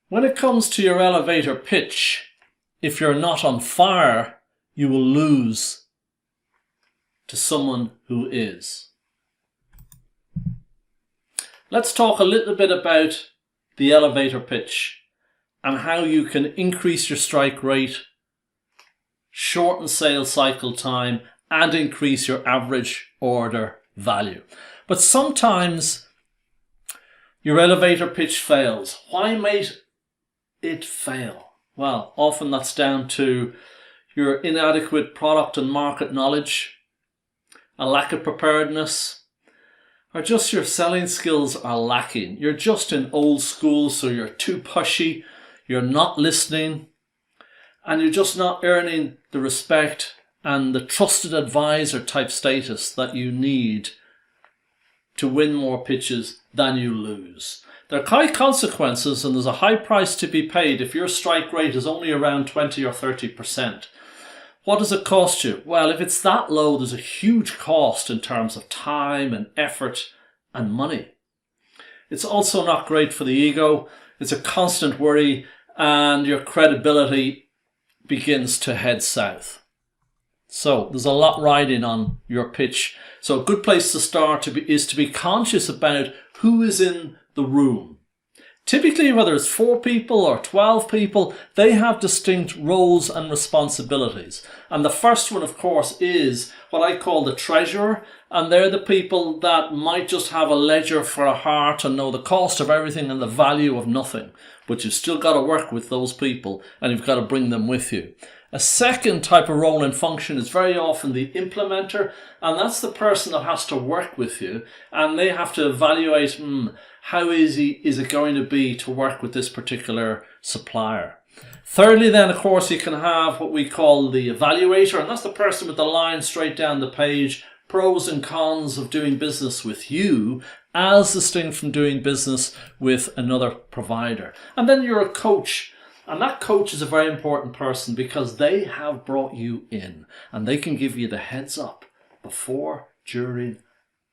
When it comes to your elevator pitch, if you're not on fire, you will lose to someone who is. Let's talk a little bit about the elevator pitch and how you can increase your strike rate, shorten sales cycle time, and increase your average order value. But sometimes your elevator pitch fails. Why might it fail? Well, often that's down to your inadequate product and market knowledge, a lack of preparedness, or just your selling skills are lacking. You're just in old school, so you're too pushy, you're not listening, and you're just not earning the respect and the trusted advisor type status that you need to win more pitches than you lose. There are high consequences and there's a high price to be paid if your strike rate is only around 20 or 30%. What does it cost you? Well, if it's that low, there's a huge cost in terms of time and effort and money. It's also not great for the ego. It's a constant worry and your credibility begins to head south. So there's a lot riding on your pitch. So a good place to start is to be conscious about who is in the room. Typically, whether it's 4 people or 12 people, they have distinct roles and responsibilities. And the first one, of course, is what I call the treasurer. And they're the people that might just have a ledger for a heart and know the cost of everything and the value of nothing. But you've still got to work with those people and you've got to bring them with you. A second type of role and function is very often the implementer, and that's the person that has to work with you and they have to evaluate how easy is it going to be to work with this particular supplier. Thirdly, then, of course, you can have what we call the evaluator, and that's the person with the line straight down the page, pros and cons of doing business with you as distinct from doing business with another provider. And then you're a coach. And that coach is a very important person because they have brought you in and they can give you the heads up before, during,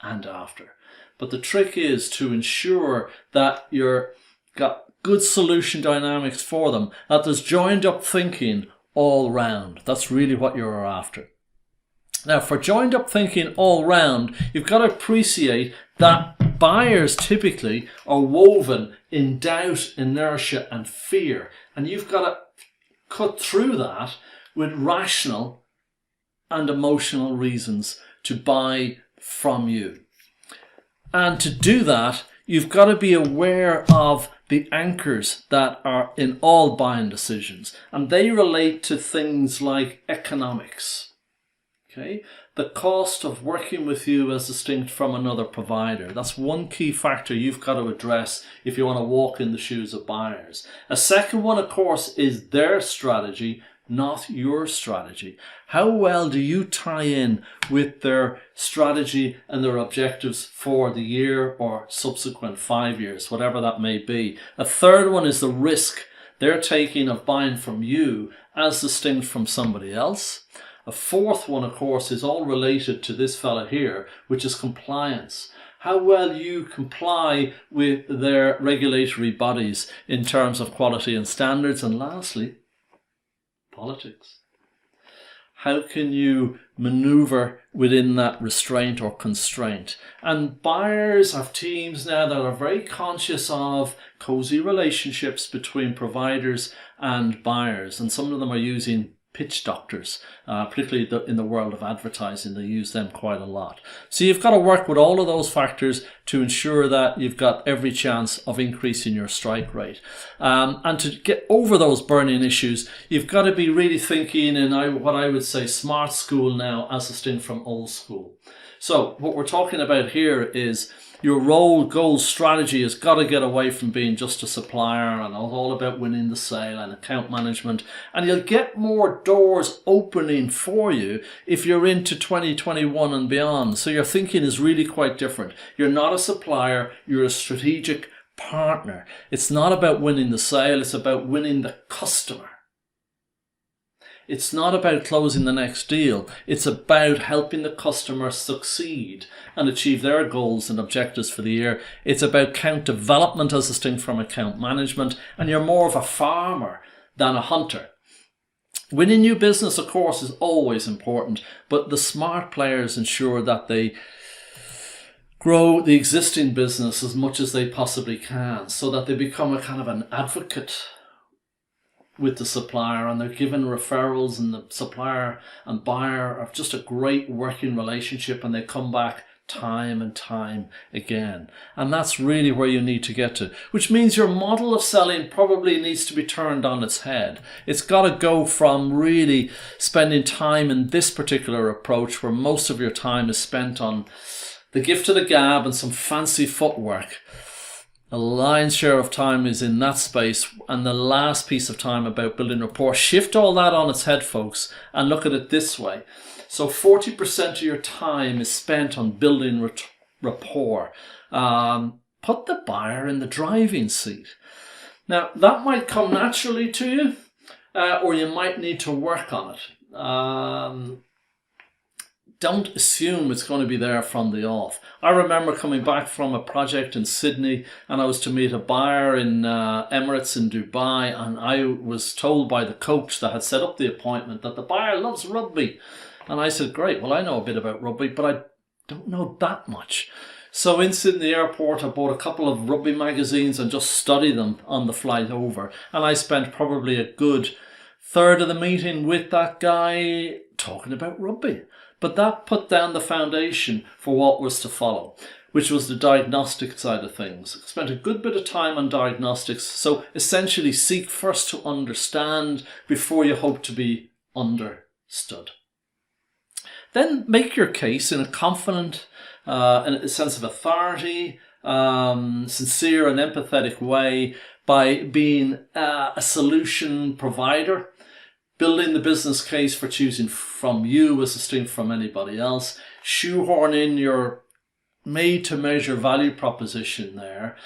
and after. But the trick is to ensure that you've got good solution dynamics for them, that there's joined up thinking all round. That's really what you're after. Now, for joined up thinking all round, you've got to appreciate that buyers typically are woven in doubt, inertia, and fear. And you've got to cut through that with rational and emotional reasons to buy from you. And to do that, you've got to be aware of the anchors that are in all buying decisions. And they relate to things like economics. Okay, the cost of working with you as distinct from another provider. That's one key factor you've got to address if you want to walk in the shoes of buyers. A second one, of course, is their strategy, not your strategy. How well do you tie in with their strategy and their objectives for the year or subsequent 5 years, whatever that may be? A third one is the risk they're taking of buying from you as distinct from somebody else. A fourth one, of course, is all related to this fella here, which is compliance. How well you comply with their regulatory bodies in terms of quality and standards. And lastly, politics. How can you maneuver within that restraint or constraint? And buyers have teams now that are very conscious of cozy relationships between providers and buyers. And some of them are using pitch doctors, particularly in the world of advertising. They use them quite a lot. So you've got to work with all of those factors to ensure that you've got every chance of increasing your strike rate. And to get over those burning issues, you've got to be really thinking in what I would say smart school now as distinct from old school. So what we're talking about here is your role, goal, strategy has got to get away from being just a supplier and all about winning the sale and account management. And you'll get more doors opening for you if you're into 2021 and beyond. So your thinking is really quite different. You're not a supplier, you're a strategic partner. It's not about winning the sale, it's about winning the customer. It's not about closing the next deal. It's about helping the customer succeed and achieve their goals and objectives for the year. It's about account development as distinct from account management, and you're more of a farmer than a hunter. Winning new business, of course, is always important, but the smart players ensure that they grow the existing business as much as they possibly can, so that they become a kind of an advocate with the supplier, and they're given referrals, and the supplier and buyer have just a great working relationship, and they come back time and time again. And that's really where you need to get to, which means your model of selling probably needs to be turned on its head. It's got to go from really spending time in this particular approach, where most of your time is spent on the gift of the gab and some fancy footwork. The lion's share of time is in that space, and the last piece of time about building rapport. Shift all that on its head, folks, and look at it this way. So 40% of your time is spent on building rapport. Put the buyer in the driving seat. Now, that might come naturally to you, or you might need to work on it. Don't assume it's going to be there from the off. I remember coming back from a project in Sydney, and I was to meet a buyer in Emirates in Dubai, and I was told by the coach that had set up the appointment that the buyer loves rugby. And I said, great, well, I know a bit about rugby, but I don't know that much. So in Sydney Airport, I bought a couple of rugby magazines and just studied them on the flight over. And I spent probably a good third of the meeting with that guy talking about rugby. But that put down the foundation for what was to follow, which was the diagnostic side of things. I spent a good bit of time on diagnostics. So essentially, seek first to understand before you hope to be understood. Then make your case in a confident, in a sense of authority, sincere and empathetic way, by being a solution provider, building the business case for choosing from you as distinct from anybody else, shoehorn in your made-to-measure value proposition there,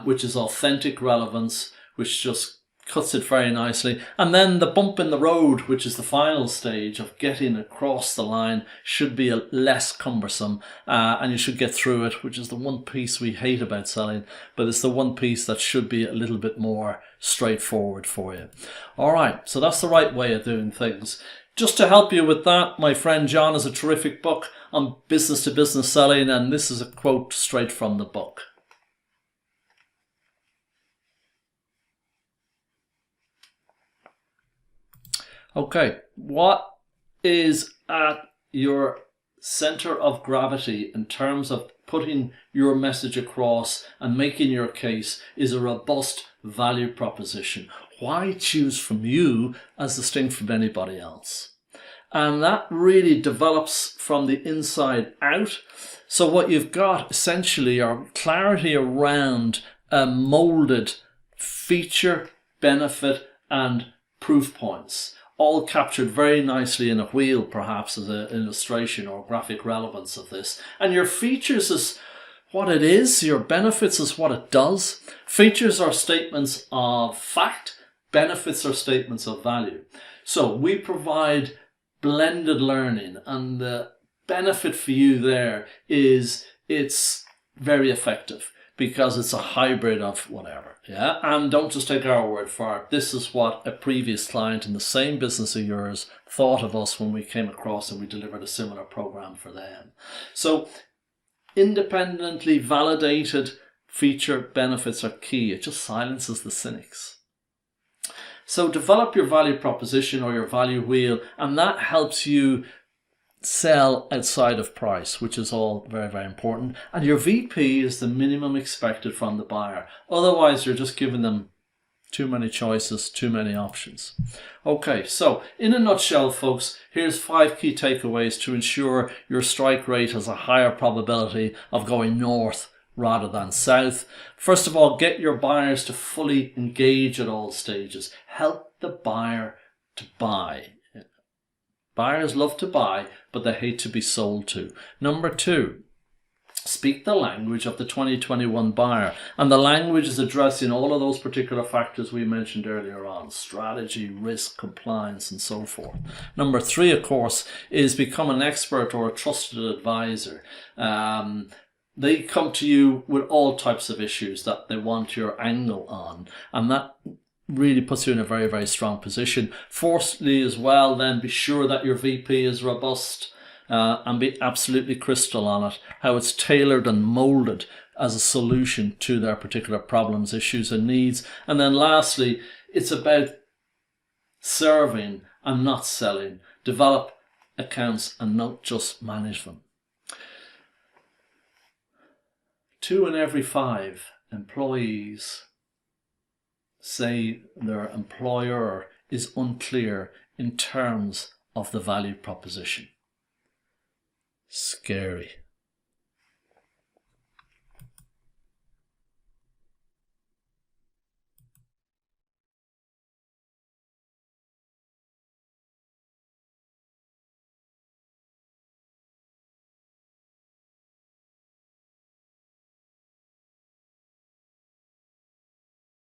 which is authentic relevance, which just cuts it very nicely. And then the bump in the road, which is the final stage of getting across the line, should be less cumbersome, and you should get through it, which is the one piece we hate about selling, but it's the one piece that should be a little bit more straightforward for you. All right, so that's the right way of doing things. Just to help you with that, my friend John has a terrific book on business-to-business selling, and this is a quote straight from the book. Okay, what is at your center of gravity in terms of putting your message across and making your case is a robust value proposition. Why choose from you as distinct from anybody else? And that really develops from the inside out. So what you've got essentially are clarity around a molded feature, benefit, and proof points, all captured very nicely in a wheel, perhaps as an illustration or graphic relevance of this. And your features is what it is, your benefits is what it does. Features are statements of fact, benefits are statements of value. So we provide blended learning, and the benefit for you there is it's very effective, because it's a hybrid of whatever, yeah? And don't just take our word for it. This is what a previous client in the same business of yours thought of us when we came across and we delivered a similar program for them. So independently validated feature benefits are key. It just silences the cynics. So develop your value proposition or your value wheel, and that helps you sell outside of price, which is all very, very important. And your VP is the minimum expected from the buyer. Otherwise, you're just giving them too many choices, too many options. Okay, so in a nutshell, folks, here's 5 key takeaways to ensure your strike rate has a higher probability of going north rather than south. First of all, get your buyers to fully engage at all stages. Help the buyer to buy. Buyers love to buy, but they hate to be sold to. Number 2, Speak the language of the 2021 buyer. And the language is addressing all of those particular factors we mentioned earlier on: strategy, risk, compliance, and so forth. Number 3, of course, is become an expert or a trusted advisor. They come to you with all types of issues that they want your angle on, and that really puts you in a very, very strong position. Fourthly, as well, then be sure that your VP is robust. And be absolutely crystal on it, how it's tailored and moulded as a solution to their particular problems, issues, and needs. And then lastly, it's about serving and not selling. Develop accounts and not just manage them. 2 in every 5 employees say their employer is unclear in terms of the value proposition. Scary.